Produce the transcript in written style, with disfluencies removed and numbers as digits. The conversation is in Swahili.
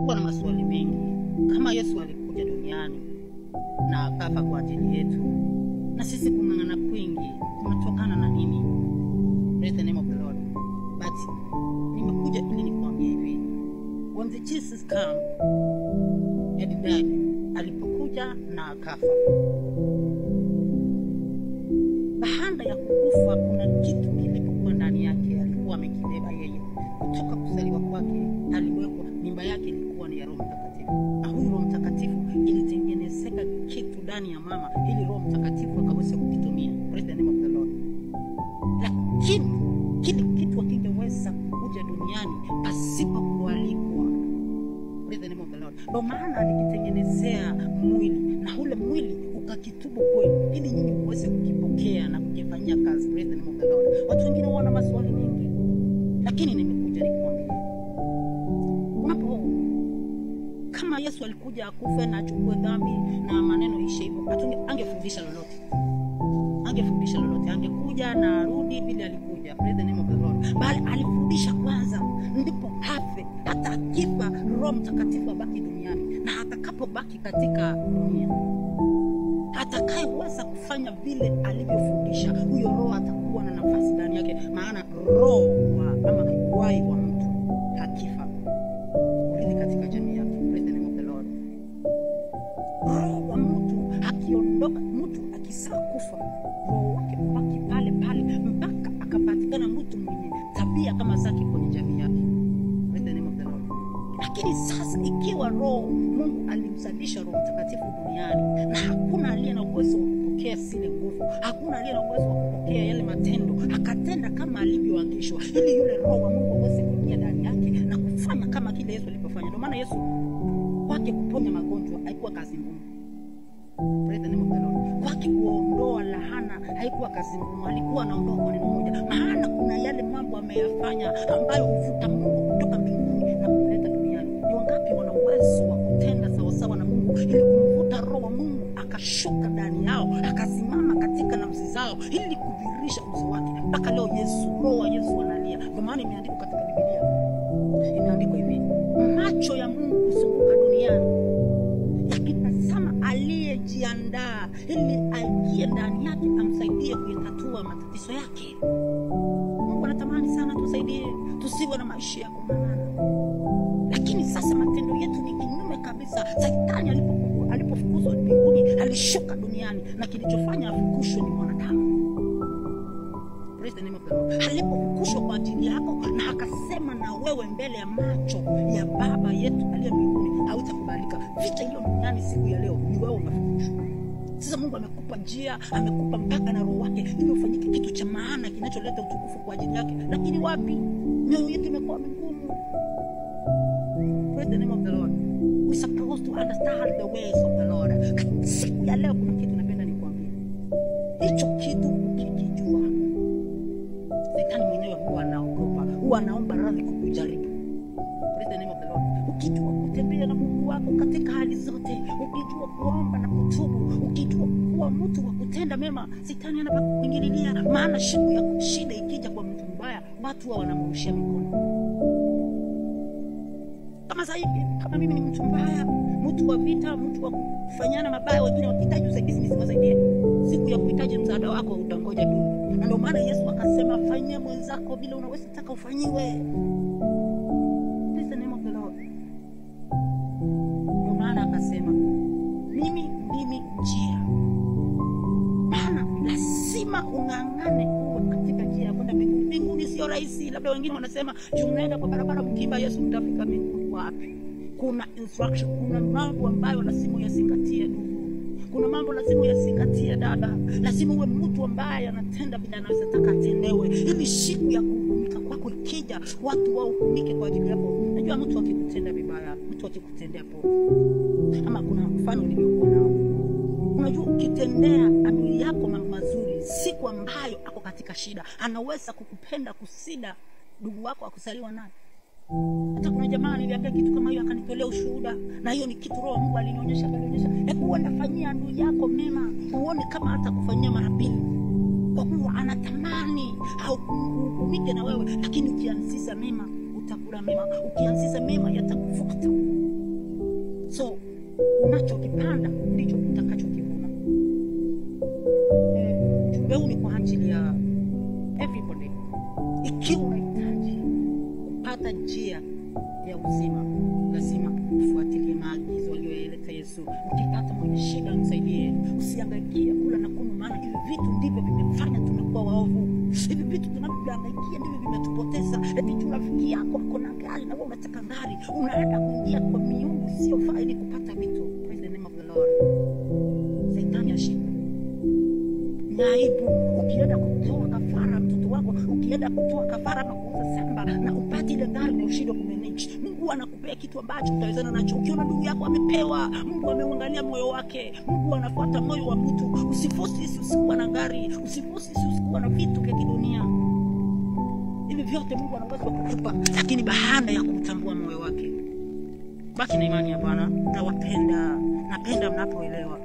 Kuwa na maswali mengi. Kama Yesu alikuja duniani na akafa kwa ajili yetu, na sisi kung'ang'ana kwingi kunatokana na nini? Praise the name of the Lord. But nimekuja ili nikwambie hivi, when the Jesus came and died, alipokuja na akafa, baada ya kukufa kuna kitu kilipokuwa ndani yake alikuwa amekibeba yeye. Kutoka kuzaliwa kwake aliwekwa, mimba yake ilikuwa ni ya Roho Mtakatifu, na huyu Roho Mtakatifu ilitengenezeka kitu ndani ya mama ili Roho Mtakatifu akaweza kukitumia. Praise the name of the Lord. Lakini kile kitu hakingeweza kuja duniani pasipo kualikwa. Praise the name of the Lord. Ndio maana alikitengenezea mwili, na ule mwili ukakitubu kweli ili nyinyi muweze kukipokea na kukifanyia kazi. Praise the name of the Lord. Watu wengine wana maswali mengi, lakini nimekuja nikwambie, kama Yesu alikuja akufe na achukue dhambi na maneno ishe hivyo, angefundisha lolote. Angekuja na arudi vile alikuja. Praise the name of the Lord. Bali alifundisha kwanza, ndipo afe. Hata akifa Roho Mtakatifu abaki duniani, na atakapobaki katika dunia, atakayeweza kufanya vile alivyofundisha, huyo Roho atakuwa na nafasi ndani yake. Maana roho ama uhai wa mtu akifa urithi katika jamii yake. Praise the name of the Lord. Roho wa mtu akiondoka, mtu akisaa kufa, roho wake baki pale pale mpaka akapatikana mtu mwenye tabia kama zake kwenye jamii yake. Praise the name of the Lord. Lakini sasa ikiwa roho, Mungu alimzalisha Roho Mtakatifu duniani, na hakuna aliye na uwezo wa kupokea zile nguvu, hakuna aliye na uwezo wa kupokea yale matendo, akatenda kama alivyoagishwa ili yule roho wa Mungu aweze kuingia ndani yake na kufanya kama kile Yesu alivyofanya. Ndio maana Yesu kwake kuponya magonjwa haikuwa kazi ngumu. Praise the name of the Lord. Kwake kuondoa lahana haikuwa kazi ngumu, alikuwa anaondoa kwa neno moja. Maana kuna yale mambo ameyafanya ambayo huvuta Mungu kutoka mbinguni na kuleta duniani. Ni wangapi wana uwezo wa kutenda sawa sawa na Mungu ili kumvuta roho wa Mungu akashuka ndani yao, akasimama katika nafsi zao ili kudhihirisha uso wake? Mpaka leo roho wa Yesu analia. Kwa maana imeandikwa katika Biblia, imeandikwa hivi, macho ya Mungu huzunguka duniani yakitazama aliyejiandaa ili aingie ndani yake amsaidie kuyatatua matatizo yake. Mungu anatamani sana tusaidie, tusiwe na maisha ya kung'ang'ana. Lakini sasa matendo yetu ni kinyume kabisa. Shetani alipofukuzwa mbinguni alishuka duniani, na kilichofanya afukushwe ni mwanadamu. Praise the name of the Lord. Alipofukushwa kwa ajili yako na akasema na wewe mbele ya macho ya Baba yetu aliye mbinguni, hautakubalika. Vita hiyo duniani siku ya leo ni wewe umefukushwa. Sasa Mungu amekupa njia, amekupa mpaka na roho wake ili ufanyike kitu cha maana kinacholeta utukufu kwa ajili yake. Lakini wapi? Mioyo yetu imekuwa migumu. Praise the name of the Lord. We supposed to understand the ways of the Lord. Siku ya leo kuna kitu napenda nikwambie. Hicho kitu ukikijua, Shetani mwenyewe huwa anaogopa, huwa anaomba radhi kukujaribu. Praise the name of the Lord. Ukijua kutembea na Mungu wako katika hali zote, ukijua kuomba na kutubu, ukijua kuwa mtu wa kutenda mema, Shetani anataka kuingililia. Maana siku ya shida ikija kwa mtu mbaya, watu wanamrushia mikono. Kama sasa hivi, kama mimi ni mtu mbaya, mtu wa vita, mtu wa kufanyana mabaya, wengine wakihitaji usaidizi nisiwasaidie, siku ya kuhitaji msaada wako utangoja tu. Na ndio maana Yesu akasema, fanyia mwenzako bila unaweza taka ufanyiwe. Praise the name of the Lord. Ndio maana akasema, mimi ndimi njia. Maana lazima ung'ang'ane uwe katika njia ya kwenda mbinguni. Mbinguni sio rahisi. Labda wengine wanasema, unaenda kwa barabara mkimba Yesu mtafika mbinguni. Wapi? Kuna instruction, kuna mambo ambayo lazima uyazingatie ndugu. Kuna mambo lazima uyazingatie dada. Lazima uwe mtu ambaye anatenda bila anaweza taka atendewe, ili siku ya kuhukumika kwako ikija, watu wahukumike kwa ajili yako. Najua mtu akikutenda vibaya, mtu akikutendea poa, ama kuna mfano niliokuwa nao. Unajua ukitendea adui yako mambo mazuri, siku ambayo ako katika shida, anaweza kukupenda kusida ndugu wako akusaliwa naye. Hata kuna jamaa niliambia kitu kama hiyo akanitolea ushuhuda, na hiyo ni kitu roho Mungu alinionyesha. Hebu unafanyia adui yako mema, uone kama hata kufanyia mara pili, kwa kuwa anatamani au kuhukumike na wewe. Lakini ukianzisha mema utakula mema, ukianzisha mema yatakufuata. unachokipanda ndicho utakachokivuna. Ujumbe huu ni kwa ajili ya everybody. Ikiwa unahitaji kupata njia ya uzima, lazima ufuatilie maagizo aliyoelekeza Yesu. Ukipata mwenye shida msaidie, usihangaikie kula na kunywa, maana hivi vitu ndivyo vimefanya tumekuwa waovu. Hivi vitu tunavyohangaikia ndivyo vimetupoteza. Eti rafiki yako ako na gari na wewe unataka gari, unaenda kuingia kwa miungu sio faidi kupata vitu. Praise the name of the Lord. Shetani ashinda. Ni aibu ukienda kutoa kafara mtoto wako, ukienda kutoa kafara na kuuza shamba na upate ile gari na ushindwe kumanage. Mungu anakupea kitu ambacho utawezana nacho. Ukiona ndugu yako amepewa, Mungu ameuangalia moyo wake. Mungu anafuata moyo wa mtu. Usifosi usikuwa na gari, usifosi usikuwa na vitu vya kidunia. Hivi vyote Mungu anaweza kukupa, lakini baada ya kutambua moyo wake. Baki na imani ya Bwana. Nawapenda, napenda mnapoelewa.